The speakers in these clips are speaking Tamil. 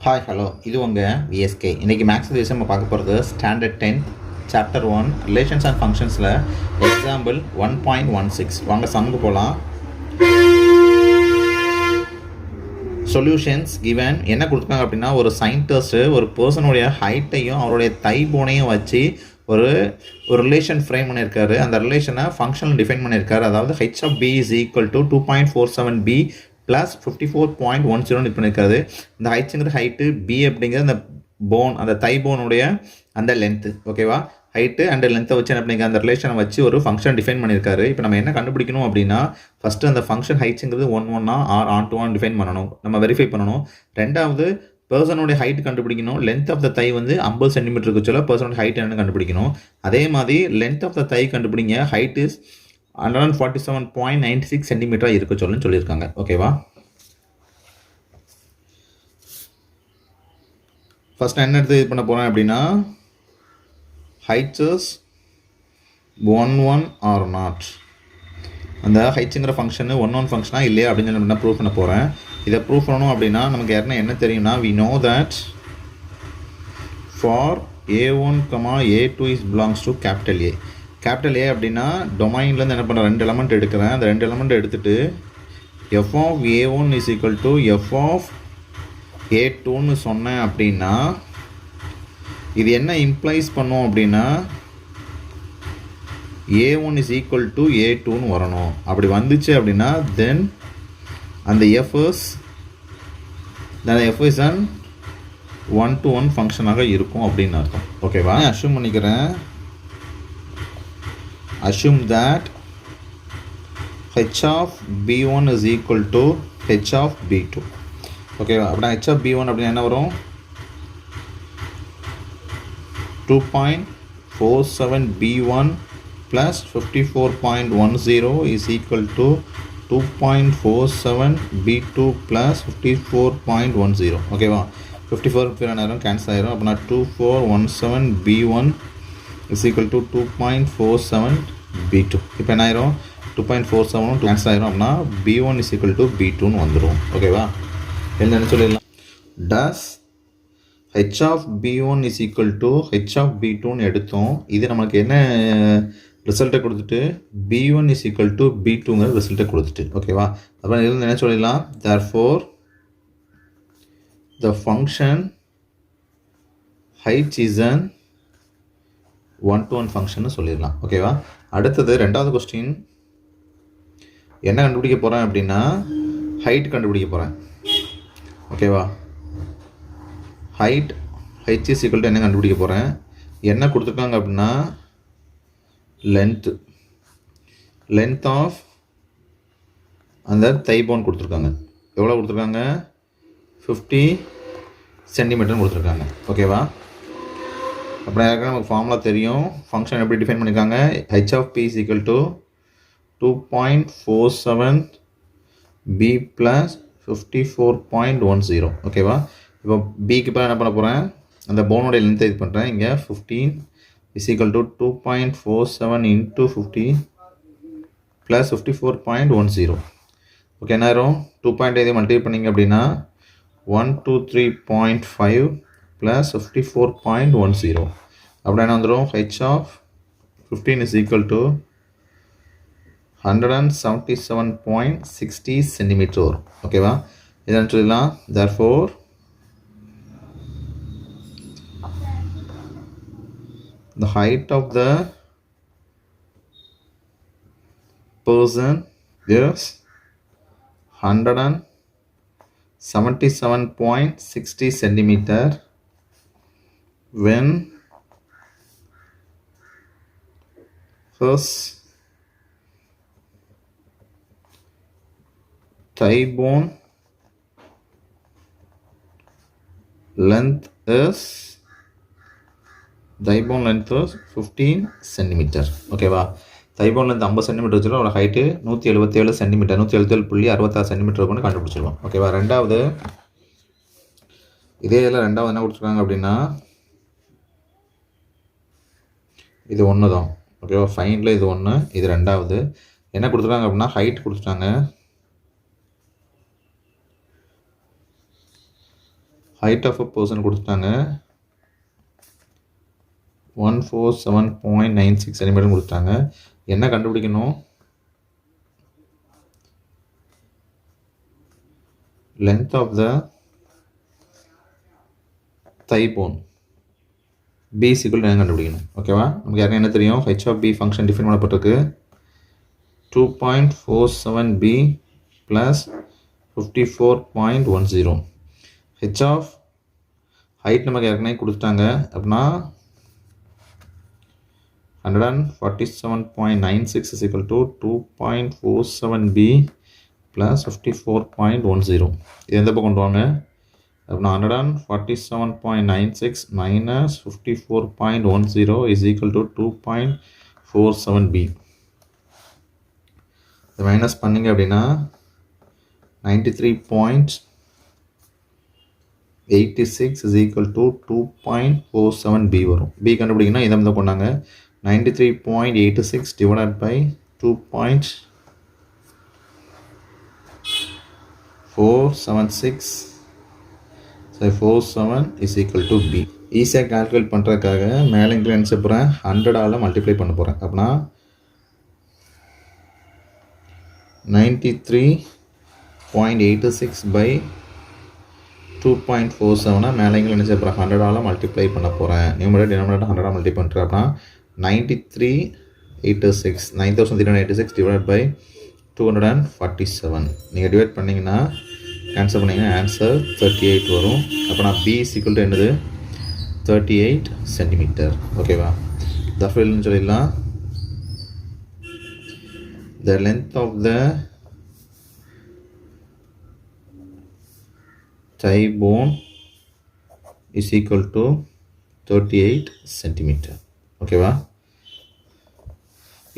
ஹாய் ஹலோ, இது உங்கள் விஎஸ்கே. இன்றைக்கி மேக்ஸ் விஷயம் நம்ம பார்க்க போகிறது ஸ்டாண்டர்ட் 10 சாப்டர் 1 ரிலேஷன்ஸ் அண்ட் ஃபங்க்ஷன்ஸில் எக்ஸாம்பிள் 1.16. வாங்க சம்முக்கு போகலாம். சொல்யூஷன்ஸ் கிவன் என்ன கொடுத்துருக்காங்க அப்படின்னா, ஒரு சயின்டிஸ்ட்டு ஒரு பர்சனுடைய ஹைட்டையும் அவருடைய தை போனையும் வச்சு ஒரு ரிலேஷன் ஃப்ரேம் பண்ணியிருக்காரு. அந்த ரிலேஷனை ஃபங்க்ஷனல் டிஃபைன் பண்ணியிருக்காரு. அதாவது H of b is equal to 2.47b plus 54.10 இது பண்ணியிருக்காரு. இந்த ஹைட்ஸுங்கிறது ஹைட்டு, பி அப்படிங்கிறது அந்த போன், அந்த தை போனுடைய அந்த லென்த்து. ஓகேவா, ஹைட்டு அண்ட் லென்த்தை வச்சு என்ன பண்ணியிருக்காரு, அந்த ரிலேஷனை வச்சு ஒரு ஃபங்க்ஷன் டிஃபைன் பண்ணியிருக்காரு. இப்போ நம்ம என்ன கண்டுபிடிக்கணும் அப்படின்னா, ஃபஸ்ட்டு அந்த ஃபங்க்ஷன் ஹைட்ஸுங்கிறது 1 or one to one define பண்ணணும், நம்ம வெரிஃபை பண்ணணும். ரெண்டாவது பர்சனுடைய ஹைட் கண்டுபிடிக்கணும். லென்த் ஆஃப் த தை வந்து 50 சென்டிமீட்டருக்கு சொல்ல பர்சனோட ஹைட் என்னன்னு கண்டுபிடிக்கணும். அதே மாதிரி லென்த் ஆஃப் த தை கண்டுபிடிங்க. ஹைட் இஸ் 147.96 சென்டிமீட்டராக இருக்க சொல்லியிருக்காங்க. ஓகேவா, ஃபஸ்ட் என்ன எடுத்து இது பண்ண போகிறேன் அப்படின்னா, ஹைட்ஸ் 1 ஆர் நாட், அந்த ஹைட்ஸுங்கிற ஃபங்க்ஷனு 1 ஃபங்க்ஷனாக இல்லையா அப்படின்னு சொல்லி ப்ரூவ் பண்ண போகிறேன். இதை ப்ரூவ் பண்ணணும் அப்படின்னா நமக்கு யாருன்னா என்ன தெரியும்னா, we know that for A1, A2 is belongs to capital A. Capital A அப்படின்னா டொமைன்லேருந்து என்ன பண்ணுறேன், 2 எலமெண்ட் எடுக்கிறேன். அந்த 2 எலமெண்ட் எடுத்துகிட்டு f of A1 is equal to f of A2ன்னு சொன்னேன் அப்படின்னா இது என்ன இம்ப்ளைஸ் பண்ணும் அப்படின்னா, A1 இஸ் ஈக்குவல் டு A2ன்னு வரணும். அப்படி வந்துச்சு அப்படின்னா தென் அந்த எஃப் இஸ் அன் 1-to-1 ஃபங்க்ஷனாக இருக்கும் அப்படின்னு அர்த்தம். ஓகேவா, அஷ்யூம் பண்ணிக்கிறேன். assume that h of b1 is equal to h of b2. Okay, அப்படின்னா h of b1 அப்படின்னா என்ன வரும், 2.47b1 plus 54.10 is equal to 2.47b2 plus 54.10. ஓகேவா, 54 நேரம் கேன்சல் ஆயிரும். அப்படின்னா 2417b1 is equal to 2.47b2. இப்போ என்ன ஆயிரும், 2.47 கேன்சல் ஆயிரும். அப்படின்னா b1 is equal to b2ன்னு வந்துடும். ஓகேவா, என்னென்னு சொல்லிடலாம். டஸ் h of b1 is equal to h of b2ன்னு எடுத்தோம். இது நமக்கு என்ன ரிசல்ட்டை கொடுத்துட்டு b1 is equal to b2ங்கிற ரிசல்ட்டை கொடுத்துட்டு. ஓகேவா, அப்போ இதில் என்ன சொல்லிடலாம், therefore the function height is an 1-to-1 ஃபங்க்ஷன்னு சொல்லிடலாம். ஓகேவா, அடுத்தது ரெண்டாவது கொஸ்டின் என்ன கண்டுபிடிக்க போகிறேன் அப்படின்னா, ஹைட் கண்டுபிடிக்க போகிறேன். ஓகேவா, height height is equal to என்ன கண்டுபிடிக்க போகிறேன். என்ன கொடுத்துருக்காங்க அப்படின்னா, லென்த் ஆஃப் அந்த தை போன் கொடுத்துருக்காங்க. எவ்வளோ கொடுத்துருக்காங்க, 50 சென்டிமீட்டர்னு கொடுத்துருக்காங்க. ஓகேவா, அப்படின்னா நமக்கு ஃபார்முலா தெரியும். ஃபங்க்ஷன் எப்படி டிஃபைன் பண்ணியிருக்காங்க, H of b is equal to 2.47b plus 54.10. ஓகேவா, இப்போ பிக்கு இப்போ என்ன பண்ண போகிறேன், அந்த போனோடைய லென்த்தை இது பண்ணுறேன். இங்கே 15 is equal to 2.47 into 50 plus 54.10. Okay, என்ன ஆயிரும், 2.5 மல்டிப்ளை பண்ணிங்க அப்படின்னா 123.5 ப்ளஸ் 54.10. அப்படின்னா என்ன வந்துடும், H of 15 is equal to 177.60 centimetre வரும். ஓகேவா, இதான் சொல்லலாம். therefore the height of the person is 177.60 centimeter when his thigh bone length is 15 centimetre. ஓகேவா, தைபோன் லென்த் 50 சென்டிமீட்டர் வச்சுருவோம். அவரோட ஹைட்டு 177 சென்டிமீட்டர், 177.66 சென்டிமீட்டர் கொண்டு கண்டுபிடிச்சிருவோம். ஓகேவா, ரெண்டாவது இதே இதில் ரெண்டாவது என்ன கொடுத்துருக்காங்க அப்படின்னா, இது ஒன்று தான். ஓகேவா, ஃபைனில் இது ஒன்று, இது ரெண்டாவது. என்ன கொடுத்துருக்காங்க அப்படின்னா, ஹைட் கொடுத்துட்டாங்க. ஹைட் ஆஃப் அ பர்சன் கொடுத்துட்டாங்க 147.96 சென்டிமீட்டர் கொடுத்தாங்க. என்ன கண்டுபிடிக்கணும்? Length of the thigh bone b is equal to என்ன கண்டுபிடிக்கணும். ஓகேவா? நமக்கு யாருன்னா என்ன தெரியும்? h of b function define பண்ணப்பட்டிருக்கு 2.47b plus 54.10. h of height நமக்கு ஏற்கனவே கொடுத்துட்டாங்க. அப்படின்னா 147.96 is equal to 2.47b plus 54.10. இது எந்த பக்கம் கொண்டு வாங்க? அப்படின்னா 147.96 minus 54.10 is equal to 2.47b. இது மைனஸ் பண்ணிங்க அப்படின்னா 93.86 is equal to 2.47b வரும். b கண்டுபிடிக்கணும். இதை வந்து கொண்டாங்க 93.86 divided by 2.476 47 is equal to b. ஈஸியாக கால்குலேட் பண்ணுறதுக்காக மேலே இன்க்ரீடியன்ஸ் போகிறேன் 100ஆல் மல்டிப்ளை பண்ண போகிறேன். அப்படின்னா 93.86 by 2.47 மேலே இன்க்ரீடியன்ஸ் போகிறேன் 100ஆல் மல்டிப்ளை பண்ண போகிறேன். நியூமரேட்டர் டினாமினேட்டர் 100ஆல் மல்டிப்ளை பண்ணுறேன். அப்படின்னா 9386 divided by 247. நீங்கள் டிவைட் பண்ணிங்கன்னா கேன்சல் பண்ணிங்கன்னா ஆன்சர் 38 வரும். அப்போ நான் b is equal to என்னது 38 சென்டிமீட்டர். ஓகேவா? தஃபில்னு சொல்லிடலாம். The length of the thigh bone is equal to 38 centimetre. ஓகேவா?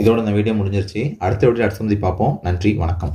இதோட இந்த வீடியோ முடிஞ்சிருச்சு. அடுத்த வீடியோ அடுத்த சந்தி பார்ப்போம். நன்றி, வணக்கம்.